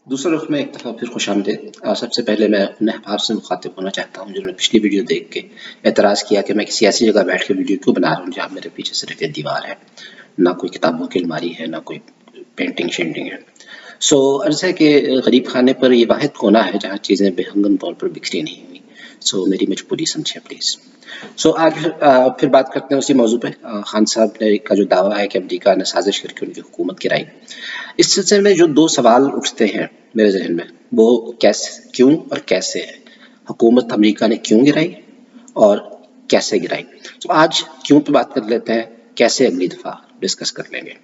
दूसरा रुख में एक दफ़ा फिर खुशामदीद। सबसे पहले मैं उन अहबाब से मुखातिब होना चाहता हूँ जिन्होंने पिछली वीडियो देख के एतराज़ किया कि मैं किसी ऐसी जगह बैठ के वीडियो क्यों बना रहा हूँ जहाँ मेरे पीछे सिर्फ एक दीवार है, ना कोई किताबों की अलमारी है, ना कोई पेंटिंग शेंटिंग है। अर्ज़ है कि गरीब खाने पर ये वाहिद कोना है जहाँ चीज़ें बेहंगम तौर पर बिखरी नहीं हुई। मेरी मजबूरी समझे प्लीज़। आज फिर बात करते हैं उसी मौजू पे। खान साहब ने का जो दावा है कि अमेरिका ने साजिश करके उनकी हुकूमत गिराई, इस सिलसिले में जो दो सवाल उठते हैं मेरे जहन में वो कैसे, क्यों और कैसे है। हुकूमत अमेरिका ने क्यों गिराई और कैसे गिराई। आज क्यों पे बात कर लेते हैं, कैसे अगली दफ़ा डिस्कस कर लेंगे।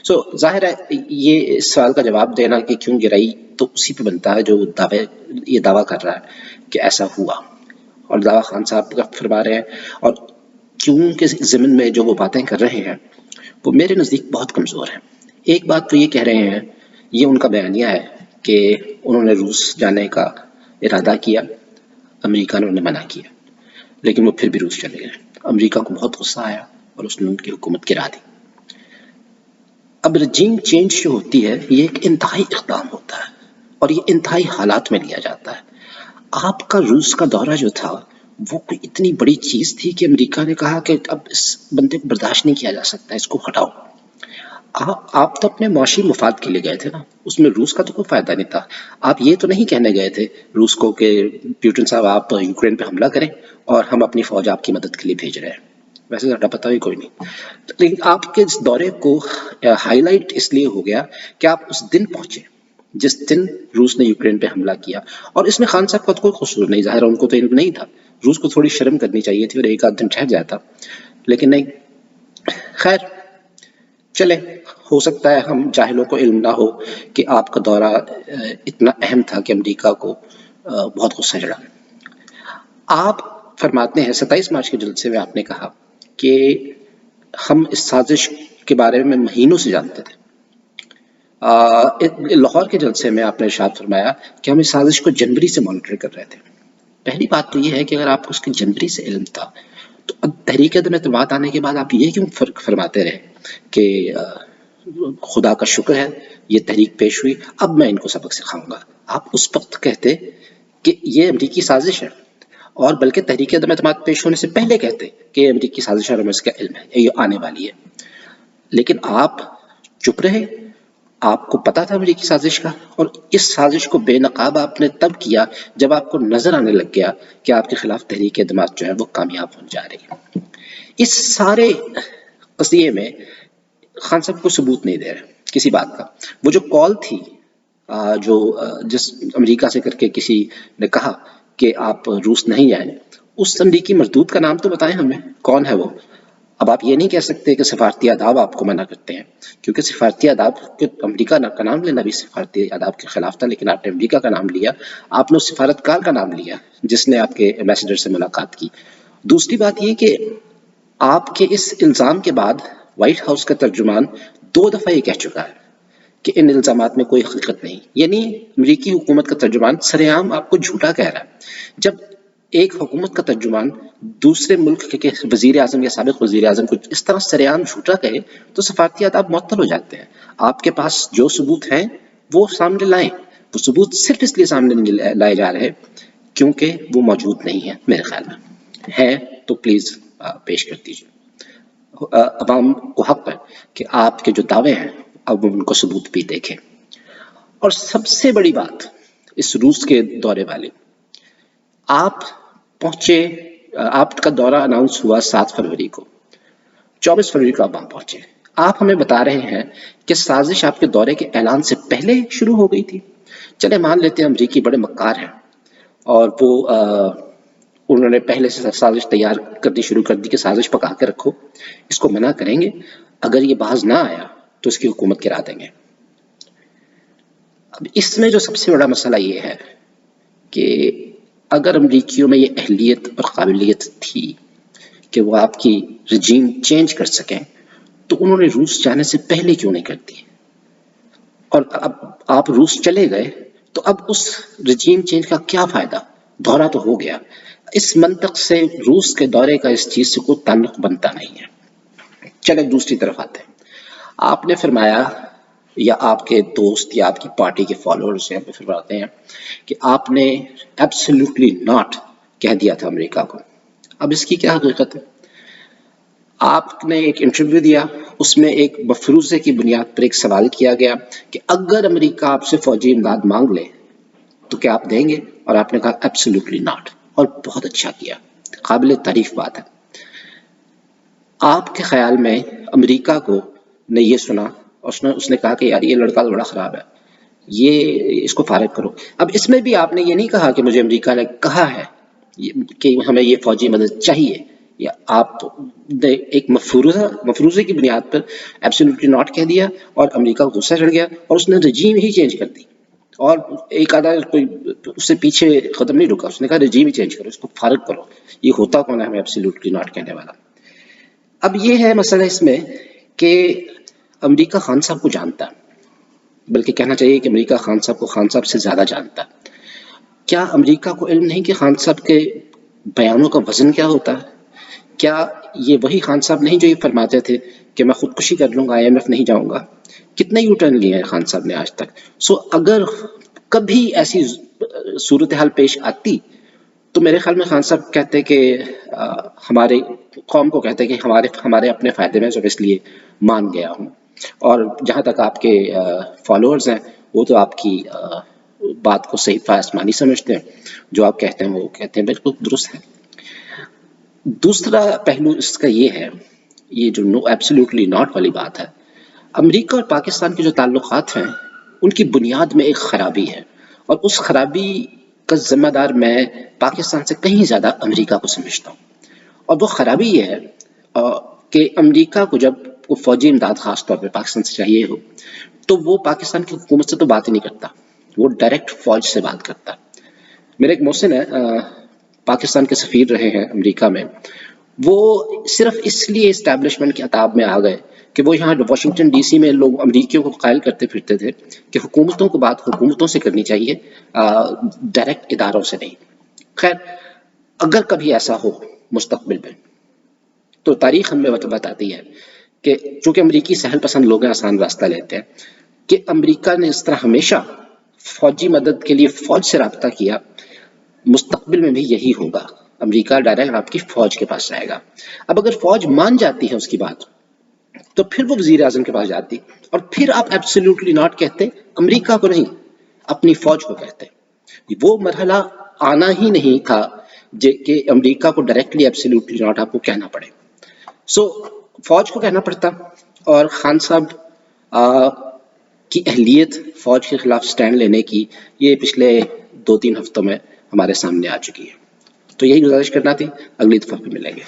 जाहिर है ये इस सवाल का जवाब देना कि क्यों गिराई तो उसी पे बनता है जो ये दावा कर रहा है कि ऐसा हुआ, और दावा खान साहब का फरमा रहे हैं, और क्यों के ज़िमन में जो वो बातें कर रहे हैं वो मेरे नज़दीक बहुत कमज़ोर है। एक बात तो ये कह रहे हैं, ये उनका बयानिया है कि उन्होंने रूस जाने का इरादा किया, अमेरिका ने उन्हें मना किया, लेकिन वो फिर भी रूस चले गए। अमेरिका को बहुत गुस्सा आया और उसने उनकी हुकूमत गिरा दी। अब रजीम चेंज जो होती है ये एक इंतहाई इक़दाम होता है और ये इंतहाई हालात में लिया जाता है। आपका रूस का दौरा जो था वो कोई इतनी बड़ी चीज़ थी कि अमेरिका ने कहा कि अब इस बंदे को बर्दाश्त नहीं किया जा सकता, इसको हटाओ। आप तो अपने मुआशी मुफाद के लिए गए थे ना, उसमें रूस का तो कोई फ़ायदा नहीं था। आप ये तो नहीं कहने गए थे रूस को कि पुतिन साहब आप यूक्रेन पे हमला करें और हम अपनी फ़ौज आपकी मदद के लिए भेज रहे हैं। वैसे ज़्यादा पता भी कोई नहीं, लेकिन आपके इस दौरे को हाईलाइट इसलिए हो गया कि आप उस दिन पहुंचे जिस दिन रूस ने यूक्रेन पे हमला किया। और इसमें खान साहब का तो कोई कसूर नहीं, ज़ाहिर है उनको तो इल्म नहीं था। रूस को थोड़ी शर्म करनी चाहिए थी और एक आध दिन ठहर जाता, लेकिन नहीं। खैर चले, हो सकता है हम जाहिलों को इल्म ना हो कि आपका दौरा इतना अहम था कि अमेरिका को बहुत गुस्सा चढ़ा। आप फरमाते हैं 27 मार्च के जलसे में आपने कहा कि हम इस साजिश के बारे में महीनों से जानते थे। लाहौर के जलसे में आपने इरशाद फरमाया कि हम इस साजिश को जनवरी से मॉनिटर कर रहे थे। पहली बात तो ये है कि अगर आपको उसके जनवरी से इल्म था तो अब तहरीक अदम एतमाद आने के बाद आप ये क्यों फरमाते रहे कि खुदा का शुक्र है ये तहरीक पेश हुई, अब मैं इनको सबक सिखाऊंगा। आप उस वक्त कहते कि ये अमरीकी साजिश है, और बल्कि तहरीक अदम एतमाद पेश होने से पहले कहते कि ये अमरीकी साजिश है और हमें इसका इल्म है, ये आने वाली है। लेकिन आप चुप रहे, आपको पता था अमरीकी साजिश का, और इस साजिश को बेनकाब आपने तब किया जब आपको नजर आने लग गया कि आपके खिलाफ तहरीक दिमाग जो है वो कामयाब होने जा रही है। इस सारे कसिये में खान साहब को सबूत नहीं दे रहे किसी बात का। वो जो कॉल थी जो जिस अमेरिका से करके किसी ने कहा कि आप रूस नहीं आए, उस अमरीकी मरदूद का नाम तो बताएं हमें, कौन है वो। अब आप ये नहीं कह सकते कि सिफारती आदाब आपको मना करते हैं, क्योंकि सिफारती आदाब के अमेरिका का नाम लेना भी सिफारती आदाब के खिलाफ था, लेकिन आपने अमेरिका का नाम लिया, आपने उस सिफारतकार का नाम लिया जिसने आपके एम्बेसडर से मुलाकात की। दूसरी बात ये कि आपके इस इल्ज़ाम के बाद व्हाइट हाउस का तर्जुमान 2 दफ़ा ये कह चुका है कि इन इल्ज़ामात में कोई हकीकत नहीं, यानी अमरीकी हुकूमत का तर्जुमान सरेआम आपको झूठा कह रहा है। जब एक हुकूमत का तर्जुमान दूसरे मुल्क के वज़ीर आज़म या साबिक़ वज़ीर आज़म को इस तरह सरेआम झूठा कहे तो सफारती आदाब मुअत्तल हो जाते हैं। आपके पास जो सबूत हैं वो सामने लाएं। वो सबूत सिर्फ इसलिए सामने नहीं लाए जा रहे क्योंकि वो मौजूद नहीं है। मेरे ख्याल में है तो प्लीज़ पेश कर दीजिए। अवाम को हक है कि आपके जो दावे हैं अब उनको सबूत भी देखें। और सबसे बड़ी बात इस रूस के दौरे वाली, आप पहुंचे, आपका दौरा अनाउंस हुआ 7 फरवरी को, 24 फरवरी को आप वहां पहुंचे। आप हमें बता रहे हैं कि साजिश आपके दौरे के ऐलान से पहले शुरू हो गई थी। चले मान लेते हैं अमरीकी बड़े मक्कार हैं और वो उन्होंने पहले से साजिश तैयार करनी शुरू कर दी कि साजिश पका के रखो, इसको मना करेंगे, अगर ये बाज ना आया तो इसकी हुकूमत गिरा देंगे। अब इसमें जो सबसे बड़ा मसला ये है कि अगर अमरीकियों में ये अहलियत और काबिलियत थी कि वो आपकी रजीम चेंज कर सकें तो उन्होंने रूस जाने से पहले क्यों नहीं कर दी। और अब आप रूस चले गए तो अब उस रजीम चेंज का क्या फ़ायदा, दौरा तो हो गया। इस मंतक से रूस के दौरे का इस चीज़ से कोई ताल्लुक बनता नहीं है। चले दूसरी तरफ आते हैं। आपने फरमाया یا آپ کے دوست یا آپ کی پارٹی کے فالوورز یہاں پہ فرماتے ہیں کہ آپ نے ایبسلیوٹلی ناٹ کہہ دیا تھا امریکہ کو. اب اس کی کیا حقیقت ہے؟ آپ نے ایک انٹرویو دیا، اس میں ایک مفروضے کی بنیاد پر ایک سوال کیا گیا کہ اگر امریکہ آپ سے فوجی امداد مانگ لے تو کیا آپ دیں گے؟ اور آپ نے کہا ایبسلیوٹلی ناٹ، اور بہت اچھا کیا، قابل تعریف بات ہے. آپ کے خیال میں امریکہ کو نے یہ سنا اور اس نے کہا کہ یار یہ لڑکا تو بڑا خراب ہے، یہ اس کو فارغ کرو. اب اس میں بھی آپ نے یہ نہیں کہا کہ مجھے امریکہ نے کہا ہے کہ ہمیں یہ فوجی مدد چاہیے، یا آپ نے ایک مفروضے کی بنیاد پر ایبسلیوٹلی ناٹ کہہ دیا اور امریکہ کو غصہ چڑھ گیا اور اس نے رجیم ہی چینج کر دی. اور ایک آدھا کوئی اس سے پیچھے قدم نہیں رکا، اس نے کہا رجیم ہی چینج کرو، اس کو فارغ کرو. یہ ہوتا کون ہے ہمیں ایبسلیوٹلی ناٹ کہنے والا؟ اب یہ ہے مسئلہ اس میں کہ امریکہ خان صاحب کو جانتا ہے، بلکہ کہنا چاہیے کہ امریکہ خان صاحب کو خان صاحب سے زیادہ جانتا ہے. کیا امریکہ کو علم نہیں کہ خان صاحب کے بیانوں کا وزن کیا ہوتا ہے؟ کیا یہ وہی خان صاحب نہیں جو یہ فرماتے تھے کہ میں خودکشی کر لوں گا، IMF نہیں جاؤں گا؟ کتنے یو ٹرن لیے ہیں خان صاحب نے آج تک. اگر کبھی ایسی صورتحال پیش آتی تو میرے خیال میں خان صاحب کہتے کہ ہمارے قوم کو کہتے کہ ہمارے اپنے فائدے میں سب اس لیے مان گیا ہوں. اور جہاں تک آپ کے فالوورز ہیں وہ تو آپ کی بات کو صحیح آسمانی سمجھتے ہیں، جو آپ کہتے ہیں وہ کہتے ہیں بالکل درست ہے. دوسرا پہلو اس کا یہ ہے، یہ جو نو ایبسلیوٹلی ناٹ والی بات ہے، امریکہ اور پاکستان کے جو تعلقات ہیں ان کی بنیاد میں ایک خرابی ہے، اور اس خرابی کا ذمہ دار میں پاکستان سے کہیں زیادہ امریکہ کو سمجھتا ہوں. اور وہ خرابی یہ ہے کہ امریکہ کو جب وہ فوجی امداد خاص طور پہ پاکستان سے چاہیے ہو تو وہ پاکستان کی حکومت سے تو بات ہی نہیں کرتا، وہ ڈائریکٹ فوج سے بات کرتا. میرے ایک محسن ہے، پاکستان کے سفیر رہے ہیں امریکہ میں، وہ صرف اس لیے اسٹیبلشمنٹ کے عتاب میں آ گئے کہ وہ یہاں واشنگٹن ڈی سی میں لوگ امریکیوں کو قائل کرتے پھرتے تھے کہ حکومتوں کو بات حکومتوں سے کرنی چاہیے، ڈائریکٹ اداروں سے نہیں. خیر، اگر کبھی ایسا ہو مستقبل میں تو تاریخ ہمیں بتاتی ہے کہ چونکہ امریکی سہل پسند لوگ ہیں، آسان راستہ لیتے ہیں، کہ امریکہ نے اس طرح ہمیشہ فوجی مدد کے لیے فوج سے رابطہ کیا، مستقبل میں بھی یہی ہوگا. امریکہ ڈائریکٹ آپ کی فوج کے پاس جائے گا. اب اگر فوج مان جاتی ہے اس کی بات تو پھر وہ وزیر اعظم کے پاس جاتی اور پھر آپ ایبسلیوٹلی ناٹ کہتے، امریکہ کو نہیں اپنی فوج کو کہتے. وہ مرحلہ آنا ہی نہیں تھا کہ امریکہ کو ڈائریکٹلی ایبسلیوٹلی ناٹ آپ کو کہنا پڑے. فوج کو کہنا پڑتا، اور خان صاحب کی اہلیت فوج کے خلاف سٹینڈ لینے کی یہ پچھلے 2-3 ہفتوں میں ہمارے سامنے آ چکی ہے. تو یہی گزارش کرنا تھی، اگلی دفعہ پھر ملیں گے.